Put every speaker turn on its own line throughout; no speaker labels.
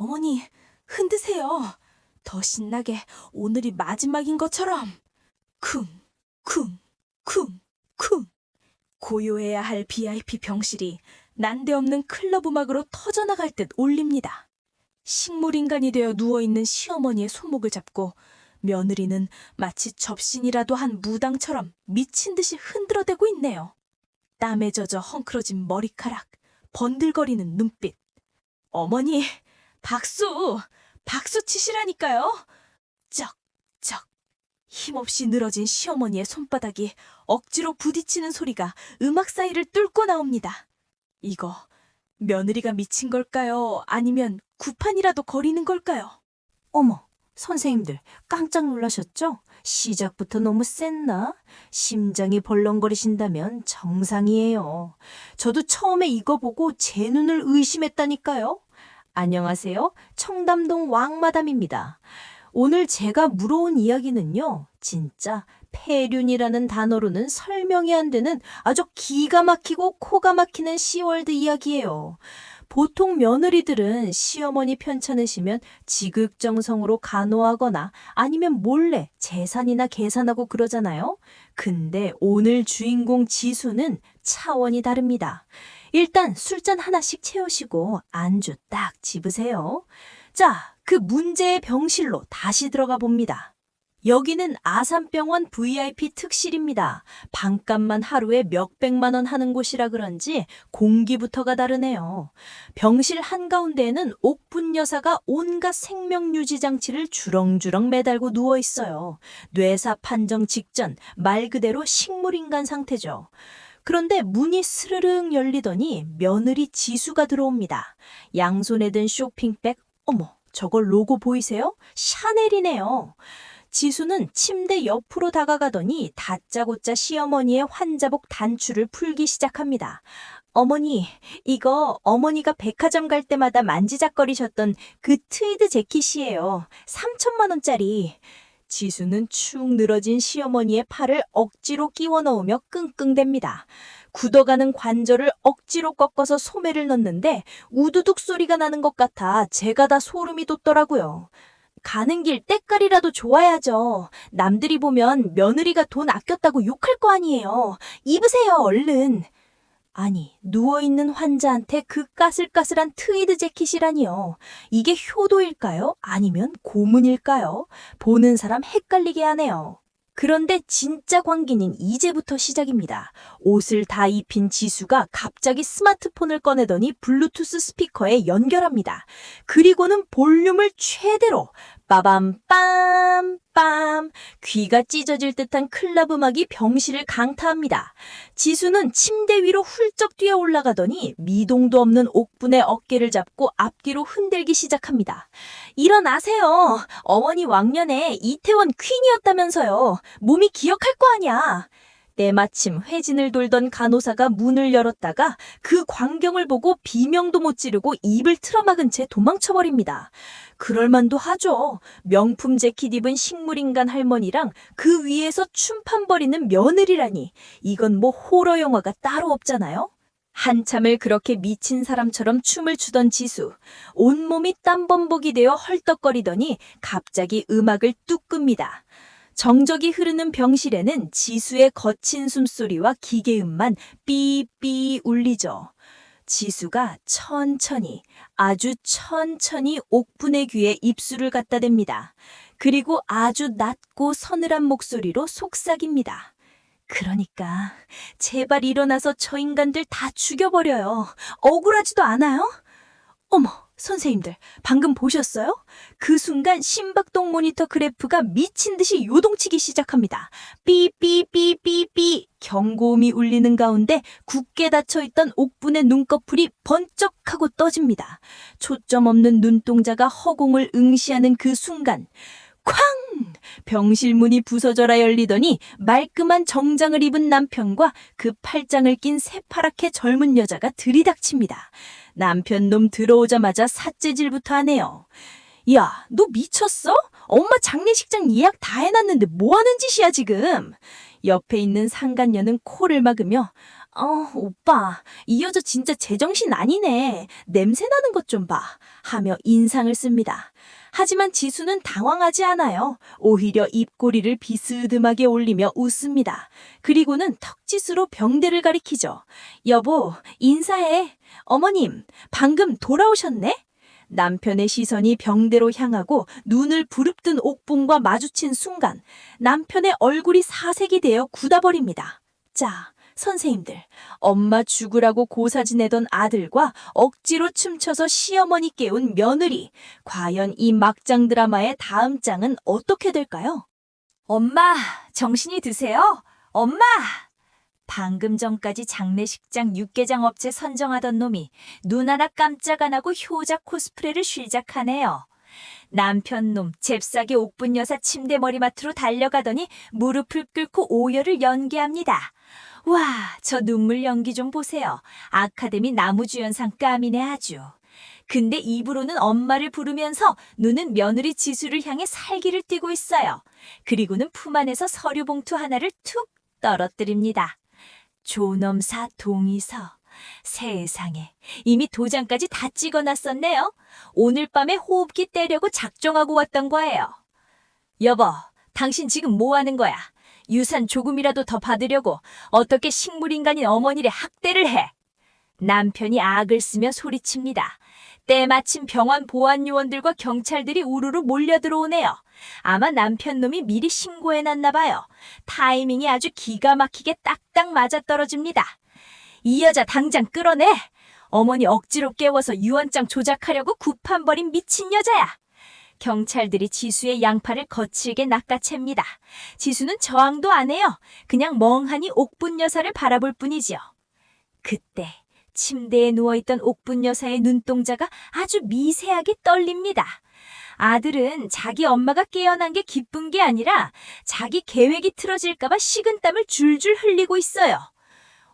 어머니, 흔드세요. 더 신나게 오늘이 마지막인 것처럼. 쿵, 쿵, 쿵, 쿵. 고요해야 할 VIP 병실이 난데없는 클럽 음악으로 터져나갈 듯 울립니다. 식물인간이 되어 누워있는 시어머니의 손목을 잡고 며느리는 마치 접신이라도 한 무당처럼 미친 듯이 흔들어대고 있네요. 땀에 젖어 헝클어진 머리카락, 번들거리는 눈빛. 어머니, 박수! 박수 치시라니까요! 쩍, 쩍. 힘없이 늘어진 시어머니의 손바닥이 억지로 부딪히는 소리가 음악 사이를 뚫고 나옵니다. 이거 며느리가 미친 걸까요? 아니면 구판이라도 거리는 걸까요?
어머, 선생님들 깜짝 놀라셨죠? 시작부터 너무 셌나? 심장이 벌렁거리신다면 정상이에요. 저도 처음에 이거 보고 제 눈을 의심했다니까요. 안녕하세요. 청담동 왕마담입니다. 오늘 제가 물어온 이야기는요, 진짜 폐륜이라는 단어로는 설명이 안 되는 아주 기가 막히고 코가 막히는 시월드 이야기예요. 보통 며느리들은 시어머니 편찮으시면 지극정성으로 간호하거나 아니면 몰래 재산이나 계산하고 그러잖아요. 근데 오늘 주인공 지수는 차원이 다릅니다. 일단 술잔 하나씩 채우시고 안주 딱 집으세요. 자, 그 문제의 병실로 다시 들어가 봅니다. 여기는 아산병원 VIP 특실입니다. 방값만 하루에 몇백만 원 하는 곳이라 그런지 공기부터가 다르네요. 병실 한가운데에는 옥분 여사가 온갖 생명유지 장치를 주렁주렁 매달고 누워 있어요. 뇌사 판정 직전 말 그대로 식물인간 상태죠. 그런데 문이 스르륵 열리더니 며느리 지수가 들어옵니다. 양손에 든 쇼핑백, 어머, 저걸 로고 보이세요? 샤넬이네요. 지수는 침대 옆으로 다가가더니 다짜고짜 시어머니의 환자복 단추를 풀기 시작합니다. 어머니, 이거 어머니가 백화점 갈 때마다 만지작거리셨던 그 트위드 재킷이에요. 3천만 원짜리. 지수는 축 늘어진 시어머니의 팔을 억지로 끼워 넣으며 끙끙댑니다. 굳어가는 관절을 억지로 꺾어서 소매를 넣는데 우두둑 소리가 나는 것 같아 제가 다 소름이 돋더라고요. 가는 길 때깔이라도 좋아야죠. 남들이 보면 며느리가 돈 아꼈다고 욕할 거 아니에요. 입으세요, 얼른. 아니, 누워있는 환자한테 그 까슬까슬한 트위드 재킷이라니요. 이게 효도일까요? 아니면 고문일까요? 보는 사람 헷갈리게 하네요. 그런데 진짜 광기는 이제부터 시작입니다. 옷을 다 입힌 지수가 갑자기 스마트폰을 꺼내더니 블루투스 스피커에 연결합니다. 그리고는 볼륨을 최대로 빠밤 빰빰 귀가 찢어질 듯한 클럽 음악이 병실을 강타합니다. 지수는 침대 위로 훌쩍 뛰어 올라가더니 미동도 없는 옥분의 어깨를 잡고 앞뒤로 흔들기 시작합니다. 일어나세요. 어머니 왕년에 이태원 퀸이었다면서요. 몸이 기억할 거 아니야. 때마침 회진을 돌던 간호사가 문을 열었다가 그 광경을 보고 비명도 못 지르고 입을 틀어막은 채 도망쳐버립니다. 그럴만도 하죠. 명품 재킷 입은 식물인간 할머니랑 그 위에서 춤판 벌이는 며느리라니. 이건 뭐 호러 영화가 따로 없잖아요. 한참을 그렇게 미친 사람처럼 춤을 추던 지수. 온몸이 땀범벅이 되어 헐떡거리더니 갑자기 음악을 뚝 끕니다. 정적이 흐르는 병실에는 지수의 거친 숨소리와 기계음만 삐삐 울리죠. 지수가 천천히, 아주 천천히 옥분의 귀에 입술을 갖다 댑니다. 그리고 아주 낮고 서늘한 목소리로 속삭입니다. 그러니까 제발 일어나서 저 인간들 다 죽여버려요. 억울하지도 않아요? 어머, 선생님들 방금 보셨어요? 그 순간 심박동 모니터 그래프가 미친 듯이 요동치기 시작합니다. 삐삐삐삐삐 경고음이 울리는 가운데 굳게 닫혀있던 옥분의 눈꺼풀이 번쩍하고 떠집니다. 초점 없는 눈동자가 허공을 응시하는 그 순간 쾅! 병실 문이 부서져라 열리더니 말끔한 정장을 입은 남편과 그 팔짱을 낀 새파랗게 젊은 여자가 들이닥칩니다. 남편 놈 들어오자마자 삿재질부터 하네요. 야, 너 미쳤어? 엄마 장례식장 예약 다 해놨는데 뭐 하는 짓이야 지금? 옆에 있는 상간녀는 코를 막으며 오빠, 이 여자 진짜 제정신 아니네. 냄새 나는 것 좀 봐. 하며 인상을 씁니다. 하지만 지수는 당황하지 않아요. 오히려 입꼬리를 비스듬하게 올리며 웃습니다. 그리고는 턱짓으로 병대를 가리키죠. 여보, 인사해. 어머님, 방금 돌아오셨네? 남편의 시선이 병대로 향하고 눈을 부릅뜬 옥분과 마주친 순간 남편의 얼굴이 사색이 되어 굳어버립니다. 자, 선생님들, 엄마 죽으라고 고사 지내던 아들과 억지로 춤춰서 시어머니 깨운 며느리. 과연 이 막장 드라마의 다음 장은 어떻게 될까요? 엄마, 정신이 드세요? 엄마! 방금 전까지 장례식장 육개장 업체 선정하던 놈이 눈 하나 깜짝 안 하고 효자 코스프레를 시작하네요. 남편 놈 잽싸게 옥분 여사 침대 머리맡으로 달려가더니 무릎을 꿇고 오열을 연기합니다. 와, 저 눈물 연기 좀 보세요. 아카데미 나무주연상 감이네 아주. 근데 입으로는 엄마를 부르면서 눈은 며느리 지수를 향해 살기를 띠고 있어요. 그리고는 품 안에서 서류 봉투 하나를 툭 떨어뜨립니다. 존엄사 동의서. 세상에, 이미 도장까지 다 찍어놨었네요. 오늘 밤에 호흡기 떼려고 작정하고 왔던 거예요. 여보, 당신 지금 뭐 하는 거야? 유산 조금이라도 더 받으려고 어떻게 식물인간인 어머니를 학대를 해? 남편이 악을 쓰며 소리칩니다. 때마침 병원 보안 요원들과 경찰들이 우르르 몰려 들어오네요. 아마 남편 놈이 미리 신고해놨나 봐요. 타이밍이 아주 기가 막히게 딱딱 맞아떨어집니다. 이 여자 당장 끌어내! 어머니 억지로 깨워서 유언장 조작하려고 구판버린 미친 여자야! 경찰들이 지수의 양팔을 거칠게 낚아챕니다. 지수는 저항도 안 해요. 그냥 멍하니 옥분 여사를 바라볼 뿐이지요. 그때 침대에 누워있던 옥분 여사의 눈동자가 아주 미세하게 떨립니다. 아들은 자기 엄마가 깨어난 게 기쁜 게 아니라 자기 계획이 틀어질까봐 식은땀을 줄줄 흘리고 있어요.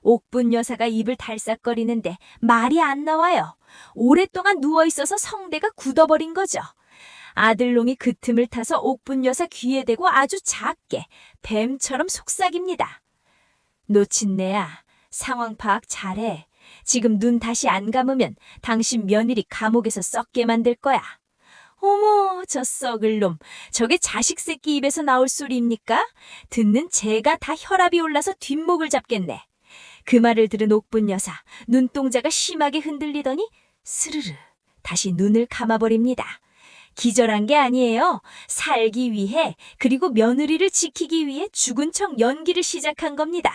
옥분 여사가 입을 달싹거리는데 말이 안 나와요. 오랫동안 누워있어서 성대가 굳어버린 거죠. 아들놈이 그 틈을 타서 옥분 여사 귀에 대고 아주 작게 뱀처럼 속삭입니다. 노친네야, 상황 파악 잘해. 지금 눈 다시 안 감으면 당신 며느리 감옥에서 썩게 만들 거야. 어머, 저 썩을 놈. 저게 자식 새끼 입에서 나올 소리입니까? 듣는 제가 다 혈압이 올라서 뒷목을 잡겠네. 그 말을 들은 옥분 여사, 눈동자가 심하게 흔들리더니 스르르 다시 눈을 감아버립니다. 기절한 게 아니에요. 살기 위해, 그리고 며느리를 지키기 위해 죽은 척 연기를 시작한 겁니다.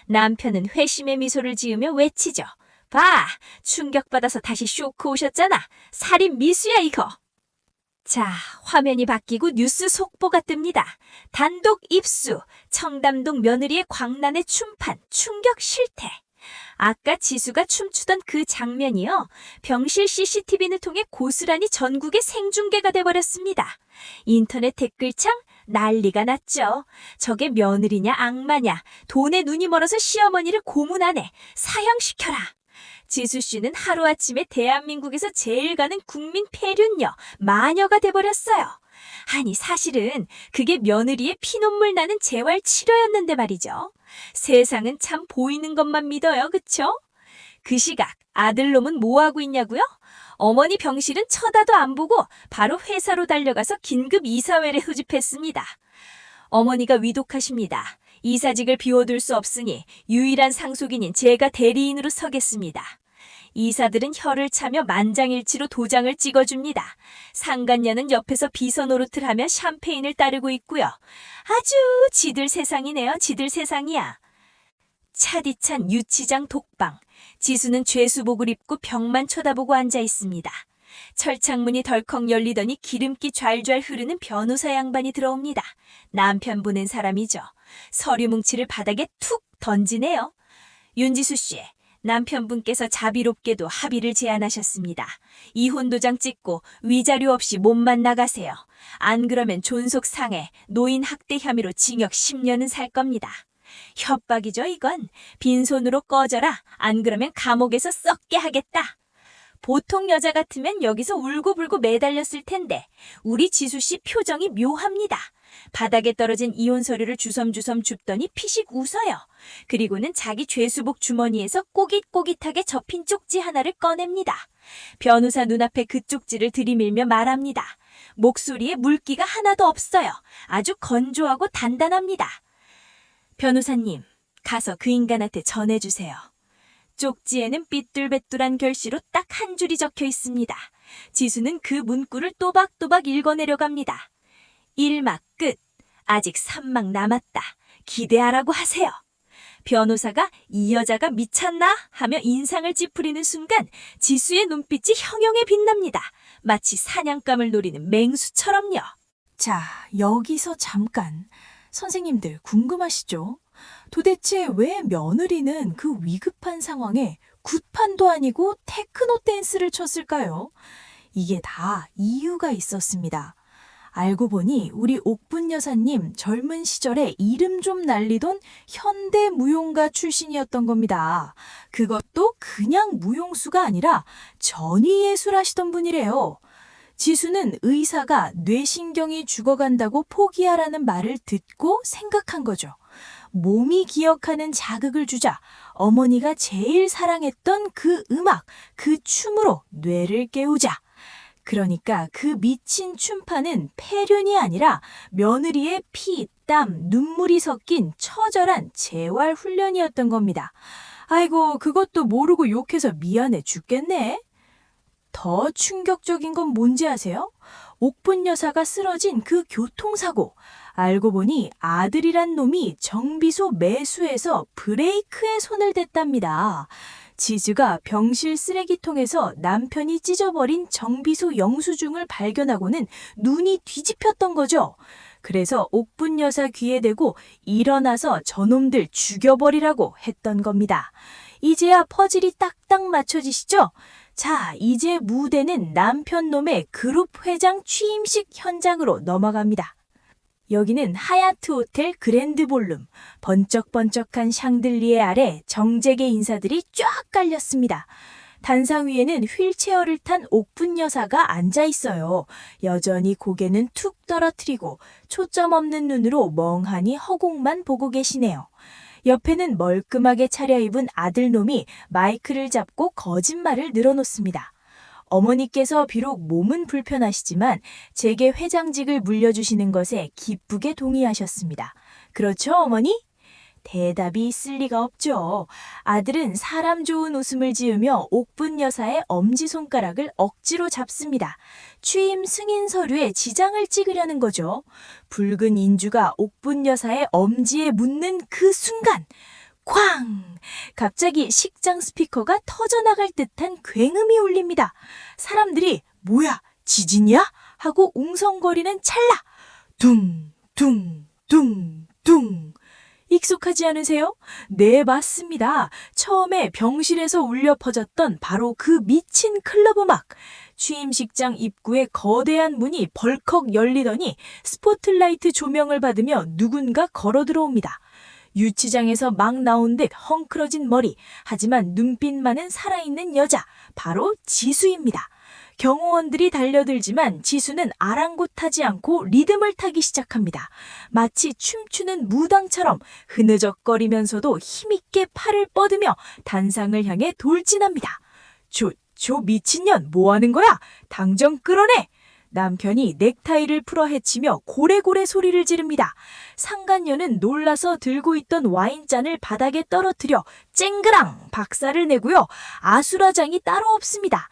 남편은 회심의 미소를 지으며 외치죠. 봐, 충격받아서 다시 쇼크 오셨잖아. 살인 미수야 이거. 자, 화면이 바뀌고 뉴스 속보가 뜹니다. 단독 입수, 청담동 며느리의 광란의 춤판, 충격 실태. 아까 지수가 춤추던 그 장면이요. 병실 CCTV를 통해 고스란히 전국에 생중계가 돼버렸습니다. 인터넷 댓글창 난리가 났죠. 저게 며느리냐 악마냐, 돈에 눈이 멀어서 시어머니를 고문하네, 사형시켜라. 지수 씨는 하루아침에 대한민국에서 제일 가는 국민 폐륜녀, 마녀가 돼버렸어요. 아니 사실은 그게 며느리의 피눈물 나는 재활 치료였는데 말이죠. 세상은 참 보이는 것만 믿어요, 그쵸? 그 시각 아들놈은 뭐하고 있냐고요? 어머니 병실은 쳐다도 안 보고 바로 회사로 달려가서 긴급 이사회를 소집했습니다. 어머니가 위독하십니다. 이사직을 비워둘 수 없으니 유일한 상속인인 제가 대리인으로 서겠습니다. 이사들은 혀를 차며 만장일치로 도장을 찍어줍니다. 상간녀는 옆에서 비서 노릇을 하며 샴페인을 따르고 있고요. 아주 지들 세상이네요. 지들 세상이야. 차디찬 유치장 독방. 지수는 죄수복을 입고 벽만 쳐다보고 앉아 있습니다. 철창문이 덜컥 열리더니 기름기 좔좔 흐르는 변호사 양반이 들어옵니다. 남편 보낸 사람이죠. 서류 뭉치를 바닥에 툭 던지네요. 윤지수 씨, 남편분께서 자비롭게도 합의를 제안하셨습니다. 이혼 도장 찍고 위자료 없이 몸만 나가세요. 안 그러면 존속 상해, 노인 학대 혐의로 징역 10년은 살 겁니다. 협박이죠 이건. 빈손으로 꺼져라. 안 그러면 감옥에서 썩게 하겠다.
보통 여자 같으면 여기서 울고불고 매달렸을 텐데 우리 지수 씨 표정이 묘합니다. 바닥에 떨어진 이혼 서류를 주섬주섬 줍더니 피식 웃어요. 그리고는 자기 죄수복 주머니에서 꼬깃꼬깃하게 접힌 쪽지 하나를 꺼냅니다. 변호사 눈앞에 그 쪽지를 들이밀며 말합니다. 목소리에 물기가 하나도 없어요. 아주 건조하고 단단합니다. 변호사님, 가서 그 인간한테 전해주세요. 쪽지에는 삐뚤빼뚤한 결시로 딱 한 줄이 적혀 있습니다. 지수는 그 문구를 또박또박 읽어내려갑니다. 1막 끝. 아직 3막 남았다. 기대하라고 하세요. 변호사가 이 여자가 미쳤나? 하며 인상을 찌푸리는 순간 지수의 눈빛이 형형에 빛납니다. 마치 사냥감을 노리는 맹수처럼요.
자, 여기서 잠깐. 선생님들 궁금하시죠? 도대체 왜 며느리는 그 위급한 상황에 굿판도 아니고 테크노 댄스를 췄을까요? 이게 다 이유가 있었습니다. 알고 보니 우리 옥분 여사님 젊은 시절에 이름 좀 날리던 현대 무용가 출신이었던 겁니다. 그것도 그냥 무용수가 아니라 전위예술 하시던 분이래요. 지수는 의사가 뇌신경이 죽어간다고 포기하라는 말을 듣고 생각한 거죠. 몸이 기억하는 자극을 주자 어머니가 제일 사랑했던 그 음악, 그 춤으로 뇌를 깨우자. 그러니까 그 미친 춤파는 폐륜이 아니라 며느리의 피, 땀, 눈물이 섞인 처절한 재활 훈련이었던 겁니다. 아이고, 그것도 모르고 욕해서 미안해 죽겠네. 더 충격적인 건 뭔지 아세요? 옥분 여사가 쓰러진 그 교통사고. 알고 보니 아들이란 놈이 정비소 매수해서 브레이크에 손을 댔답니다. 지수가 병실 쓰레기통에서 남편이 찢어버린 정비소 영수증을 발견하고는 눈이 뒤집혔던 거죠. 그래서 옥분 여사 귀에 대고 일어나서 저놈들 죽여버리라고 했던 겁니다. 이제야 퍼즐이 딱딱 맞춰지시죠? 자, 이제 무대는 남편 놈의 그룹 회장 취임식 현장으로 넘어갑니다. 여기는 하얏트 호텔 그랜드 볼룸. 번쩍번쩍한 샹들리에 아래 정재계 인사들이 쫙 깔렸습니다. 단상 위에는 휠체어를 탄 옥분 여사가 앉아 있어요. 여전히 고개는 툭 떨어뜨리고 초점 없는 눈으로 멍하니 허공만 보고 계시네요. 옆에는 멀끔하게 차려입은 아들놈이 마이크를 잡고 거짓말을 늘어놓습니다. 어머니께서 비록 몸은 불편하시지만 제게 회장직을 물려주시는 것에 기쁘게 동의하셨습니다. 그렇죠, 어머니? 대답이 있을 리가 없죠. 아들은 사람 좋은 웃음을 지으며 옥분 여사의 엄지손가락을 억지로 잡습니다. 취임 승인 서류에 지장을 찍으려는 거죠. 붉은 인주가 옥분 여사의 엄지에 묻는 그 순간 쾅! 갑자기 식장 스피커가 터져나갈 듯한 굉음이 울립니다. 사람들이 뭐야, 지진이야? 하고 웅성거리는 찰나! 둥, 둥, 둥, 둥. 익숙하지 않으세요? 네, 맞습니다. 처음에 병실에서 울려 퍼졌던 바로 그 미친 클럽 음악. 취임식장 입구에 거대한 문이 벌컥 열리더니 스포트라이트 조명을 받으며 누군가 걸어 들어옵니다. 유치장에서 막 나온 듯 헝클어진 머리, 하지만 눈빛만은 살아있는 여자, 바로 지수입니다. 경호원들이 달려들지만 지수는 아랑곳하지 않고 리듬을 타기 시작합니다. 마치 춤추는 무당처럼 흐느적거리면서도 힘있게 팔을 뻗으며 단상을 향해 돌진합니다. 저 미친년 뭐하는 거야? 당장 끌어내! 남편이 넥타이를 풀어 헤치며 고래고래 소리를 지릅니다. 상간녀는 놀라서 들고 있던 와인잔을 바닥에 떨어뜨려 쨍그랑 박살을 내고요. 아수라장이 따로 없습니다.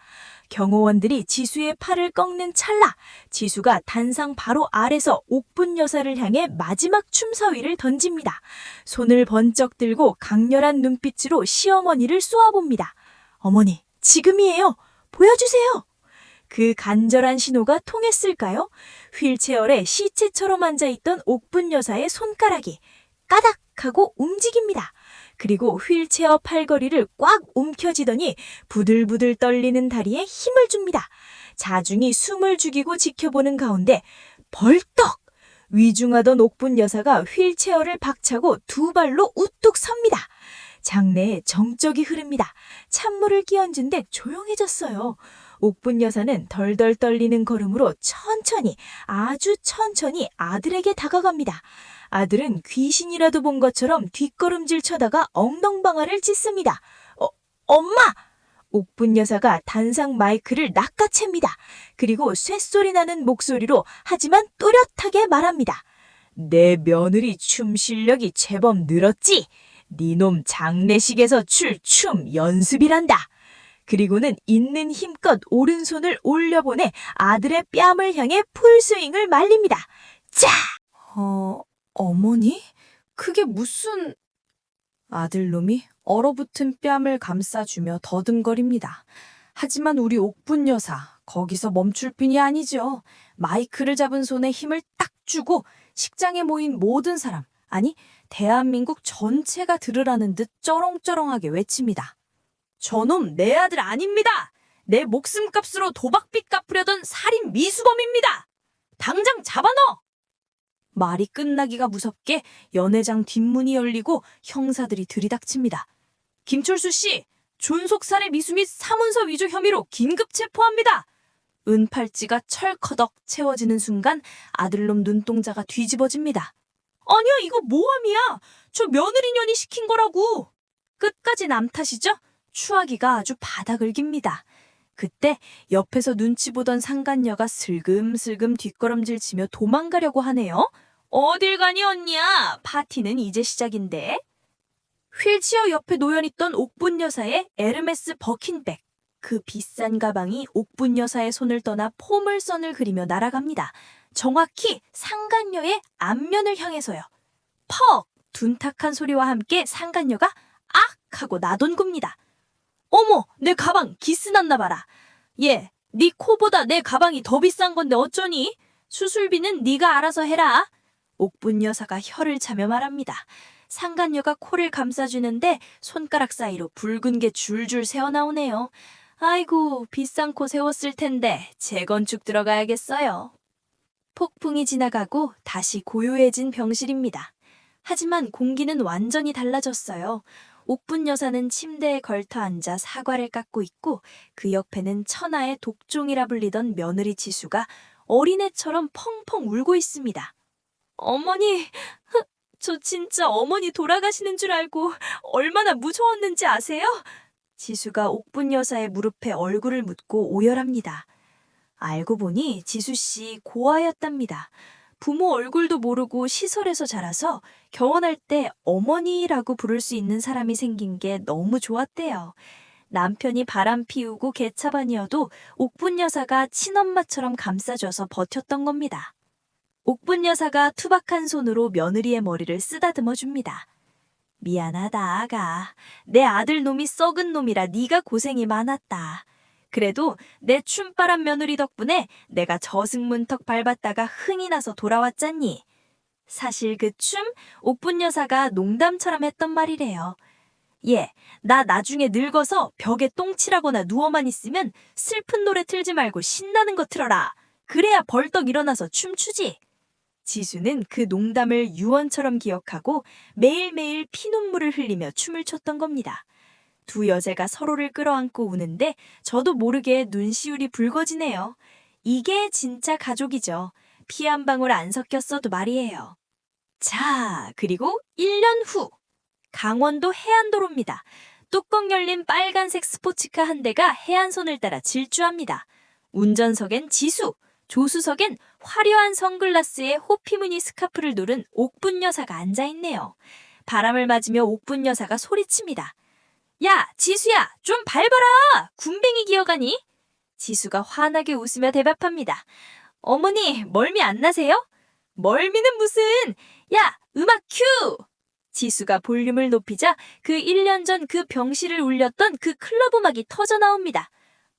경호원들이 지수의 팔을 꺾는 찰나 지수가 단상 바로 아래서 옥분 여사를 향해 마지막 춤사위를 던집니다. 손을 번쩍 들고 강렬한 눈빛으로 시어머니를 쏘아봅니다. 어머니, 지금이에요. 보여주세요. 그 간절한 신호가 통했을까요? 휠체어에 시체처럼 앉아있던 옥분 여사의 손가락이 까닥 하고 움직입니다. 그리고 휠체어 팔걸이를 꽉 움켜쥐더니 부들부들 떨리는 다리에 힘을 줍니다. 자중이 숨을 죽이고 지켜보는 가운데 벌떡! 위중하던 옥분 여사가 휠체어를 박차고 두 발로 우뚝 섭니다.
장내에 정적이 흐릅니다. 찬물을 끼얹은 데 조용해졌어요. 옥분 여사는 덜덜 떨리는 걸음으로 천천히, 아주 천천히 아들에게 다가갑니다. 아들은 귀신이라도 본 것처럼 뒷걸음질 쳐다가 엉덩방아를 찢습니다. 엄마! 옥분 여사가 단상 마이크를 낚아챕니다. 그리고 쇳소리 나는 목소리로 하지만 또렷하게 말합니다. 내 며느리 춤 실력이 제법 늘었지? 니놈 장례식에서 출 춤 연습이란다. 그리고는 있는 힘껏 오른손을 올려보내 아들의 뺨을 향해 풀스윙을 말립니다. 자!
어머니? 그게 무슨... 아들놈이 얼어붙은 뺨을 감싸주며 더듬거립니다. 하지만 우리 옥분 여사, 거기서 멈출 핀이 아니죠. 마이크를 잡은 손에 힘을 딱 주고 식장에 모인 모든 사람, 아니 대한민국 전체가 들으라는 듯 쩌렁쩌렁하게 외칩니다. 저놈 내 아들 아닙니다. 내 목숨값으로 도박빚 갚으려던 살인 미수범입니다. 당장 잡아넣어! 말이 끝나기가 무섭게 연회장 뒷문이 열리고 형사들이 들이닥칩니다. 김철수 씨, 존속살해 미수 및 사문서 위조 혐의로 긴급 체포합니다. 은팔찌가 철커덕 채워지는 순간 아들놈 눈동자가 뒤집어집니다. 아니야, 이거 모함이야. 저 며느리년이 시킨 거라고. 끝까지 남 탓이죠? 추하기가 아주 바닥을 깁니다. 그때 옆에서 눈치 보던 상간녀가 슬금슬금 뒷걸음질 치며 도망가려고 하네요. 어딜 가니 언니야? 파티는 이제 시작인데. 휠체어 옆에 놓여있던 옥분 여사의 에르메스 버킨백. 그 비싼 가방이 옥분 여사의 손을 떠나 포물선을 그리며 날아갑니다. 정확히 상간녀의 앞면을 향해서요. 퍽! 둔탁한 소리와 함께 상간녀가 악! 하고 나돈굽니다. 어머, 내 가방 기스났나 봐라. 얘, 네 코보다 내 가방이 더 비싼 건데 어쩌니? 수술비는 네가 알아서 해라. 옥분 여사가 혀를 차며 말합니다. 상간녀가 코를 감싸주는데 손가락 사이로 붉은 게 줄줄 새어나오네요. 아이고, 비싼 코 세웠을 텐데 재건축 들어가야겠어요. 폭풍이 지나가고 다시 고요해진 병실입니다. 하지만 공기는 완전히 달라졌어요. 옥분 여사는 침대에 걸터 앉아 사과를 깎고 있고 그 옆에는 천하의 독종이라 불리던 며느리 지수가 어린애처럼 펑펑 울고 있습니다. 어머니, 저 진짜 어머니 돌아가시는 줄 알고 얼마나 무서웠는지 아세요? 지수가 옥분 여사의 무릎에 얼굴을 묻고 오열합니다. 알고 보니 지수 씨 고아였답니다. 부모 얼굴도 모르고 시설에서 자라서 결혼할 때 어머니라고 부를 수 있는 사람이 생긴 게 너무 좋았대요. 남편이 바람 피우고 개차반이어도 옥분 여사가 친엄마처럼 감싸줘서 버텼던 겁니다. 옥분 여사가 투박한 손으로 며느리의 머리를 쓰다듬어 줍니다. 미안하다, 아가. 내 아들 놈이 썩은 놈이라 네가 고생이 많았다. 그래도 내 춤바람 며느리 덕분에 내가 저승문턱 밟았다가 흥이 나서 돌아왔잖니. 사실 그 춤 옥분 여사가 농담처럼 했던 말이래요. 얘, 나 나중에 늙어서 벽에 똥칠하거나 누워만 있으면 슬픈 노래 틀지 말고 신나는 거 틀어라. 그래야 벌떡 일어나서 춤추지. 지수는 그 농담을 유언처럼 기억하고 매일매일 피눈물을 흘리며 춤을 췄던 겁니다. 두 여자가 서로를 끌어안고 우는데 저도 모르게 눈시울이 붉어지네요. 이게 진짜 가족이죠. 피 한 방울 안 섞였어도 말이에요. 자, 그리고 1년 후. 강원도 해안도로입니다. 뚜껑 열린 빨간색 스포츠카 한 대가 해안선을 따라 질주합니다. 운전석엔 지수, 조수석엔 화려한 선글라스에 호피무늬 스카프를 두른 옥분 여사가 앉아있네요. 바람을 맞으며 옥분 여사가 소리칩니다. 야, 지수야, 좀 밟아라! 군뱅이 기어가니? 지수가 환하게 웃으며 대답합니다. 어머니, 멀미 안 나세요? 멀미는 무슨! 야, 음악 큐! 지수가 볼륨을 높이자 그 1년 전 그 병실을 울렸던 그 클럽 음악이 터져 나옵니다.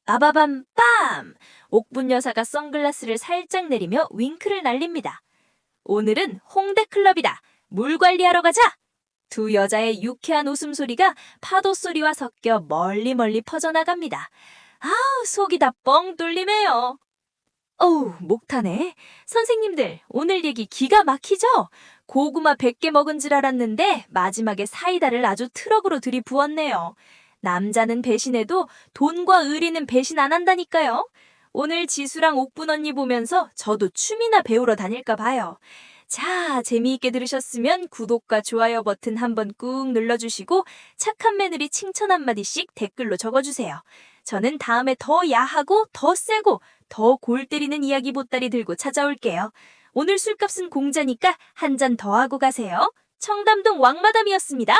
빠바밤 빰! 옥분 여사가 선글라스를 살짝 내리며 윙크를 날립니다. 오늘은 홍대 클럽이다. 물 관리하러 가자! 두 여자의 유쾌한 웃음소리가 파도 소리와 섞여 멀리 퍼져나갑니다. 아우, 속이 다 뻥 뚫리네요. 어우, 목 타네. 선생님들, 오늘 얘기 기가 막히죠?
고구마 100개 먹은 줄 알았는데 마지막에 사이다를 아주 트럭으로 들이부었네요. 남자는 배신해도 돈과 의리는 배신 안 한다니까요. 오늘 지수랑 옥분 언니 보면서 저도 춤이나 배우러 다닐까 봐요. 자, 재미있게 들으셨으면 구독과 좋아요 버튼 한번 꾹 눌러주시고 착한 며느리 칭찬 한마디씩 댓글로 적어주세요. 저는 다음에 더 야하고 더 세고 더 골 때리는 이야기 보따리 들고 찾아올게요. 오늘 술값은 공짜니까 한 잔 더 하고 가세요. 청담동 왕마담이었습니다.